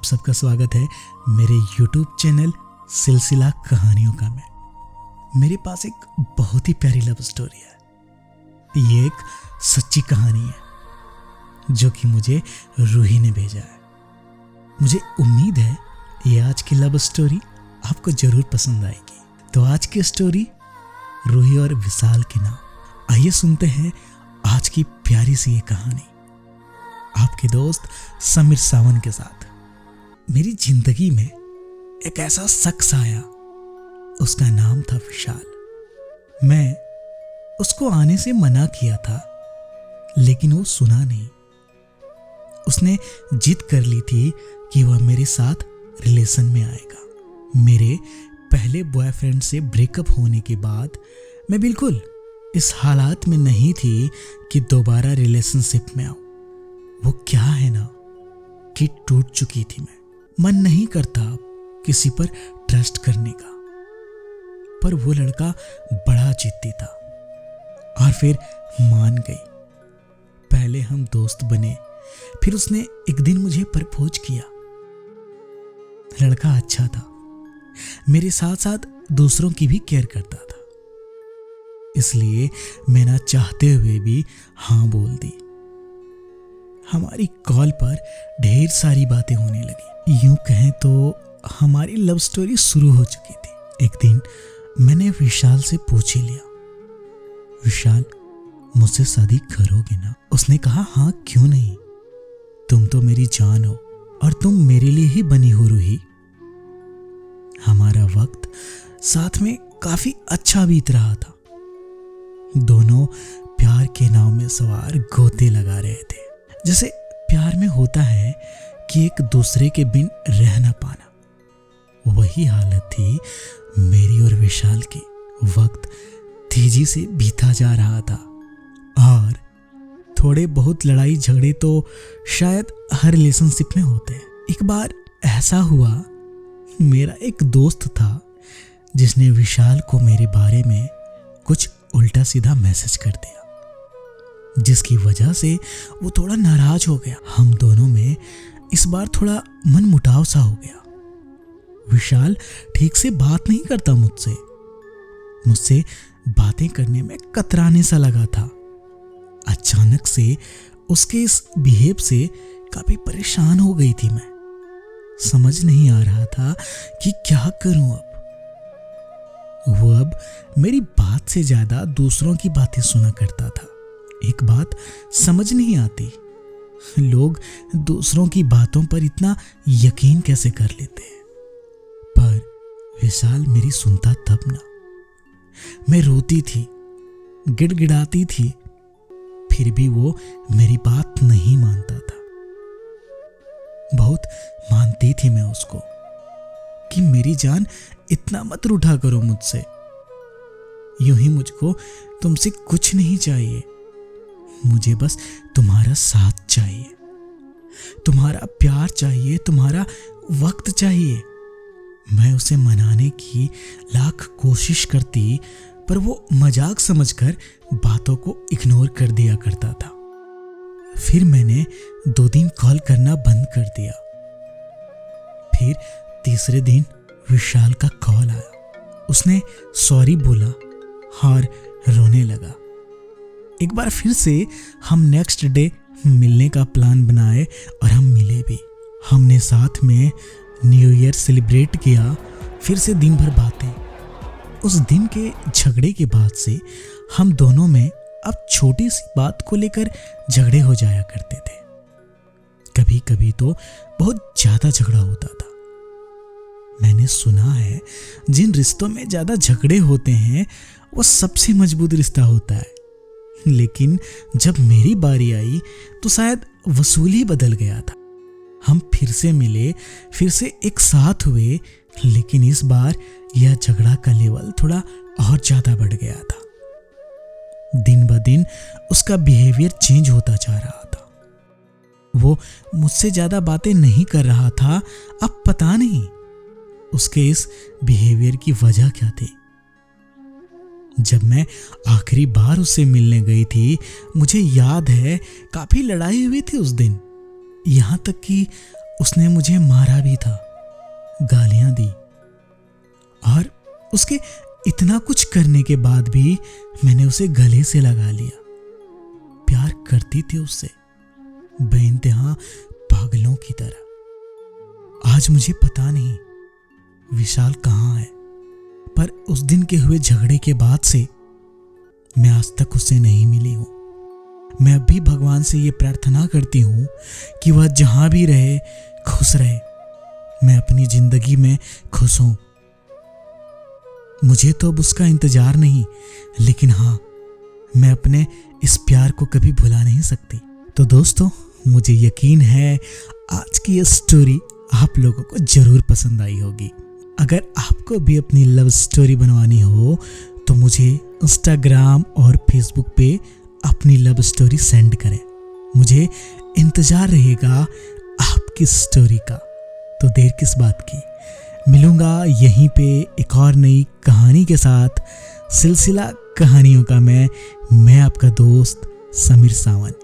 आप सबका स्वागत है मेरे YouTube चैनल सिलसिला कहानियों का में। मेरे पास एक बहुत ही प्यारी लव स्टोरी है। ये एक सच्ची कहानी है जो कि मुझे रूही ने भेजा है। मुझे उम्मीद है ये आज की लव स्टोरी आपको जरूर पसंद आएगी। तो आज की स्टोरी रूही और विशाल के नाम। आइए सुनते हैं आज की प्यारी सी ये कहानी आपके दोस्त समीर सावन के साथ। मेरी जिंदगी में एक ऐसा शख्स आया, उसका नाम था विशाल। मैं उसको आने से मना किया था लेकिन वो सुना नहीं। उसने जिद कर ली थी कि वह मेरे साथ रिलेशन में आएगा। मेरे पहले बॉयफ्रेंड से ब्रेकअप होने के बाद मैं बिल्कुल इस हालात में नहीं थी कि दोबारा रिलेशनशिप में आऊं। वो क्या है ना कि टूट चुकी थी मैं। मन नहीं करता किसी पर ट्रस्ट करने का। पर वो लड़का बड़ा जिद्दी था और फिर मान गई। पहले हम दोस्त बने, फिर उसने एक दिन मुझे प्रपोज किया। लड़का अच्छा था, मेरे साथ साथ दूसरों की भी केयर करता था, इसलिए मैं ना चाहते हुए भी हाँ बोल दी। हमारी कॉल पर ढेर सारी बातें होने लगी। यूं कहें तो हमारी लव स्टोरी शुरू हो चुकी थी। एक दिन मैंने विशाल से पूछ ही लिया, विशाल मुझसे शादी करोगे ना? उसने कहा हाँ क्यों नहीं, तुम तो मेरी जान हो और तुम मेरे लिए ही बनी हो रूही। हमारा वक्त साथ में काफी अच्छा बीत रहा था। दोनों प्यार के नाव में सवार गोते लगा रहे थे। जैसे प्यार में होता है कि एक दूसरे के बिन रह ना पाना, वही हालत थी मेरी और विशाल की। वक्त तेजी से बीता जा रहा था और थोड़े बहुत लड़ाई झगड़े तो शायद हर रिलेशनशिप में होते हैं। एक बार ऐसा हुआ, मेरा एक दोस्त था जिसने विशाल को मेरे बारे में कुछ उल्टा सीधा मैसेज कर दिया, जिसकी वजह से वो थोड़ा नाराज हो गया। हम दोनों में इस बार थोड़ा मन मुटाव सा हो गया। विशाल ठीक से बात नहीं करता मुझसे बातें करने में कतराने सा लगा था। अचानक से उसके इस बिहेव से काफी परेशान हो गई थी मैं। समझ नहीं आ रहा था कि क्या करूं अब। वो अब मेरी बात से ज्यादा दूसरों की बातें सुना करता था। एक बात समझ नहीं आती, लोग दूसरों की बातों पर इतना यकीन कैसे कर लेते हैं। पर विशाल मेरी सुनता तब ना। मैं रोती थी, गिड़गिड़ाती थी, फिर भी वो मेरी बात नहीं मानता था। बहुत मानती थी मैं उसको कि मेरी जान इतना मत रूठा करो मुझसे। यूं ही मुझको तुमसे कुछ नहीं चाहिए, मुझे बस तुम्हारा साथ चाहिए, तुम्हारा प्यार चाहिए, तुम्हारा वक्त चाहिए। मैं उसे मनाने की लाख कोशिश करती, पर वो मजाक समझकर बातों को इग्नोर कर दिया करता था। फिर मैंने 2 दिन कॉल करना बंद कर दिया। फिर तीसरे दिन विशाल का कॉल आया। उसने सॉरी बोला और रोने लगा। एक बार फिर से हम नेक्स्ट डे मिलने का प्लान बनाए और हम मिले भी। हमने साथ में न्यू ईयर सेलिब्रेट किया। फिर से दिन भर बातें। उस दिन के झगड़े के बाद से हम दोनों में अब छोटी सी बात को लेकर झगड़े हो जाया करते थे। कभी कभी तो बहुत ज्यादा झगड़ा होता था। मैंने सुना है जिन रिश्तों में ज्यादा झगड़े होते हैं वो सबसे मजबूत रिश्ता होता है। लेकिन जब मेरी बारी आई तो शायद वसूल ही बदल गया था। हम फिर से मिले, फिर से एक साथ हुए, लेकिन इस बार यह झगड़ा का लेवल थोड़ा और ज्यादा बढ़ गया था। दिन ब दिन उसका बिहेवियर चेंज होता जा रहा था। वो मुझसे ज्यादा बातें नहीं कर रहा था। अब पता नहीं उसके इस बिहेवियर की वजह क्या थी। जब मैं आखिरी बार उससे मिलने गई थी, मुझे याद है काफी लड़ाई हुई थी उस दिन। यहाँ तक कि उसने मुझे मारा भी था, गालियां दी, और उसके इतना कुछ करने के बाद भी मैंने उसे गले से लगा लिया। प्यार करती थी उससे, बेइंतहा पागलों की तरह। आज मुझे पता नहीं विशाल कहाँ है, पर उस दिन के हुए झगड़े के बाद से मैं आज तक उससे नहीं मिली हूं। मैं अब भी भगवान से ये प्रार्थना करती हूँ कि वह जहां भी रहे खुश रहे, मैं अपनी जिंदगी में खुश हूं। मुझे तो अब उसका इंतजार नहीं, लेकिन हाँ, मैं अपने इस प्यार को कभी भुला नहीं सकती। तो दोस्तों, मुझे यकीन है आज की ये स्टोरी आप लोगों को जरूर पसंद आई होगी। अगर आपको भी अपनी लव स्टोरी बनवानी हो तो मुझे इंस्टाग्राम और फेसबुक पे अपनी लव स्टोरी सेंड करें। मुझे इंतजार रहेगा आपकी स्टोरी का। तो देर किस बात की, मिलूंगा यहीं पे एक और नई कहानी के साथ। सिलसिला कहानियों का मैं आपका दोस्त समीर सावंत।